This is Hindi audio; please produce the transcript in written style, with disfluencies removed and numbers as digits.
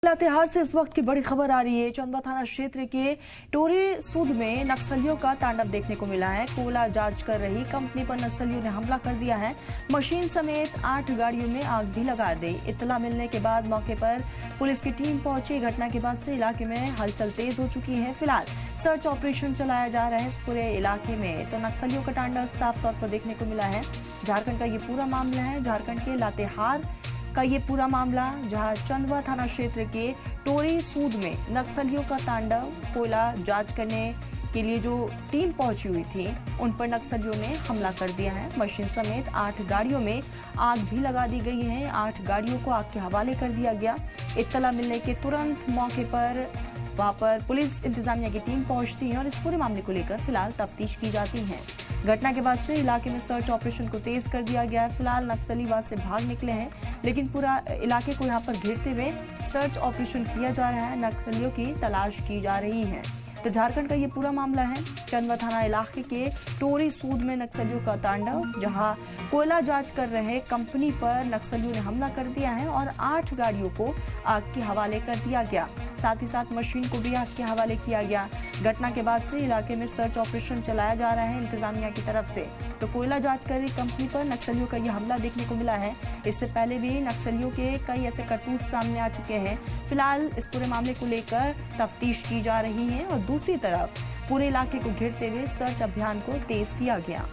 लातेहार से इस वक्त की बड़ी खबर आ रही है। चंदवा थाना क्षेत्र के टोरी सूद में नक्सलियों का तांडव देखने को मिला है। कोयला जांच कर रही कंपनी पर नक्सलियों ने हमला कर दिया है। मशीन समेत 8 गाड़ियों में आग भी लगा दी। इत्तला मिलने के बाद मौके पर पुलिस की टीम पहुंची। घटना के बाद से इलाके में हलचल तेज हो चुकी है। फिलहाल सर्च ऑपरेशन चलाया जा रहा है इस पूरे इलाके में। तो नक्सलियों का तांडव साफ तौर पर देखने को मिला है। झारखंड का ये पूरा मामला है। झारखंड के लातेहार का ये पूरा मामला, जहां चंदवा थाना क्षेत्र के टोरी सूद में नक्सलियों का तांडव। कोयला जांच करने के लिए जो टीम पहुंची हुई थी उन पर नक्सलियों ने हमला कर दिया है। मशीन समेत 8 गाड़ियों में आग भी लगा दी गई है। 8 गाड़ियों को आग के हवाले कर दिया गया। इत्तला मिलने के तुरंत मौके पर वहां पर पुलिस इंतजामिया की टीम पहुंचती है और इस पूरे मामले को लेकर फिलहाल तफ्तीश की जाती है। घटना के बाद से इलाके में सर्च ऑपरेशन को तेज कर दिया गया है। फिलहाल नक्सली वहां से भाग निकले हैं, लेकिन पूरा इलाके को यहां पर घेरते हुए सर्च ऑपरेशन किया जा रहा है। नक्सलियों की तलाश की जा रही है। तो झारखंड का ये पूरा मामला है। चंदवा थाना इलाके के टोरी सूद में नक्सलियों का तांडव, जहां कोयला जांच कर रहे कंपनी पर नक्सलियों ने हमला कर दिया है और 8 गाड़ियों को आग के हवाले कर दिया गया। साथ ही साथ मशीन को भी आग के हवाले किया गया। घटना के बाद से इलाके में सर्च ऑपरेशन चलाया जा रहा है इंतजामिया की तरफ से। तो कोयला जांच कर रही कंपनी पर नक्सलियों का यह हमला देखने को मिला है। इससे पहले भी नक्सलियों के कई ऐसे करतूत सामने आ चुके हैं। फिलहाल इस पूरे मामले को लेकर तफ्तीश की जा रही है और दूसरी तरफ पूरे इलाके को घेरते हुए सर्च अभियान को तेज किया गया।